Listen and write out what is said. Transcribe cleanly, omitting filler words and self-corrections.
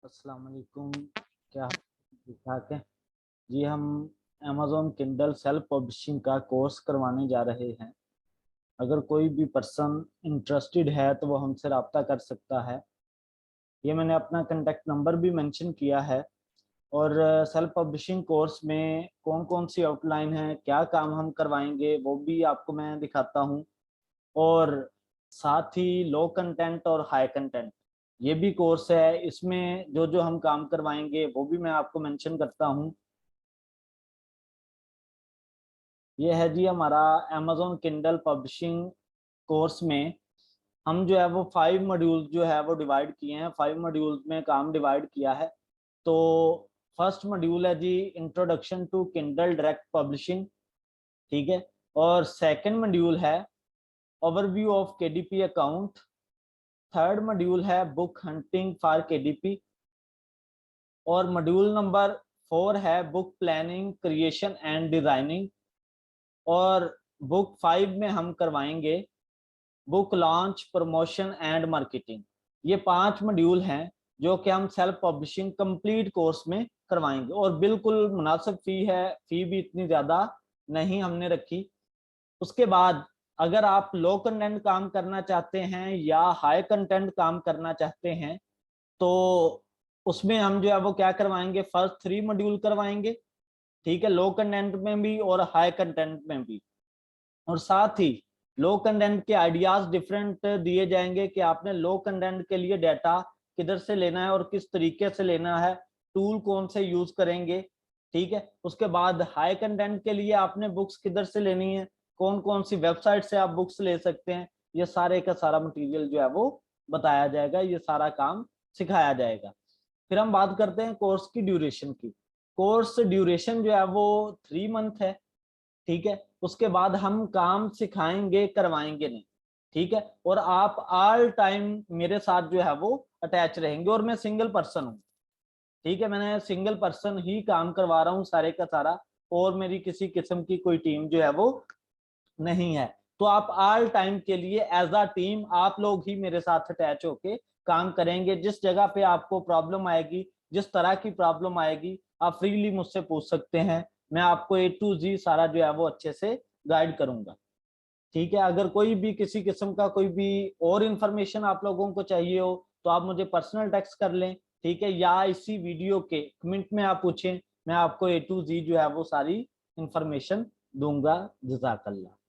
अस्सलाम वालेकुम। क्या ठीक ठाक है जी। हम अमेज़ॉन किंडल सेल्फ पब्लिशिंग का कोर्स करवाने जा रहे हैं। अगर कोई भी पर्सन इंटरेस्टेड है तो वो हमसे रब्ता कर सकता है। ये मैंने अपना कांटेक्ट नंबर भी मेंशन किया है। और सेल्फ पब्लिशिंग कोर्स में कौन कौन सी आउटलाइन है, क्या काम हम करवाएंगे, वो भी आपको मैं दिखाता हूँ। और साथ ही लो कंटेंट और हाई कंटेंट ये भी कोर्स है। इसमें जो जो हम काम करवाएंगे वो भी मैं आपको मेंशन करता हूँ। ये है जी हमारा अमेज़ॉन किंडल पब्लिशिंग कोर्स में हम जो है वो 5 मॉड्यूल्स जो है वो डिवाइड किए हैं। 5 मॉड्यूल्स में काम डिवाइड किया है। तो फर्स्ट मॉड्यूल है जी introduction to Kindle direct publishing, ठीक है। और सेकंड मॉड्यूल है overview of KDP account. Third module है बुक हंटिंग फॉर केडीपी। और मॉड्यूल नंबर 4 है book planning creation and designing. और बुक 5 में हम करवाएंगे book launch promotion and marketing. ये 5 मॉड्यूल हैं जो कि हम सेल्फ पब्लिशिंग कंप्लीट कोर्स में करवाएंगे। और बिल्कुल मुनासिब फी है, फी भी इतनी ज्यादा नहीं हमने रखी। उसके बाद अगर आप लो कंटेंट काम करना चाहते हैं या हाई कंटेंट काम करना चाहते हैं तो उसमें हम जो है वो क्या करवाएंगे, फर्स्ट 3 मॉड्यूल करवाएंगे, ठीक है, लो कंटेंट में भी और हाई कंटेंट में भी। और साथ ही लो कंटेंट के आइडियाज डिफरेंट दिए जाएंगे कि आपने लो कंटेंट के लिए डाटा किधर से लेना है और किस तरीके से लेना है, टूल कौन से यूज करेंगे, ठीक है। उसके बाद हाई कंटेंट के लिए आपने बुक्स किधर से लेनी है, कौन कौन सी वेबसाइट से आप बुक्स ले सकते हैं, ये सारे का सारा मटेरियल जो है वो बताया जाएगा, ये सारा काम सिखाया जाएगा। फिर हम बात करते हैं कोर्स की ड्यूरेशन की। कोर्स ड्यूरेशन जो है वो 3 मंथ है, ठीक है। उसके बाद हम काम सिखाएंगे, करवाएंगे नहीं, ठीक है। और आप ऑल टाइम मेरे साथ जो है वो अटैच रहेंगे। और मैं सिंगल पर्सन हूँ, ठीक है, मैंने सिंगल पर्सन ही काम करवा रहा हूँ सारे का सारा। और मेरी किसी किस्म की कोई टीम जो है वो नहीं है। तो आप ऑल टाइम के लिए एज अ टीम आप लोग ही मेरे साथ अटैच होके काम करेंगे। जिस जगह पे आपको प्रॉब्लम आएगी, जिस तरह की प्रॉब्लम आएगी, आप फ्रीली मुझसे पूछ सकते हैं। मैं आपको A to Z सारा जो है वो अच्छे से गाइड करूंगा, ठीक है। अगर कोई भी किसी किस्म का कोई भी और इंफॉर्मेशन आप लोगों को चाहिए हो तो आप मुझे पर्सनल टेक्स्ट कर लें, ठीक है, या इसी वीडियो के कमेंट में आप पूछें। मैं आपको A to Z जो है वो सारी इंफॉर्मेशन दूंगा। जज़ाकल्लाह।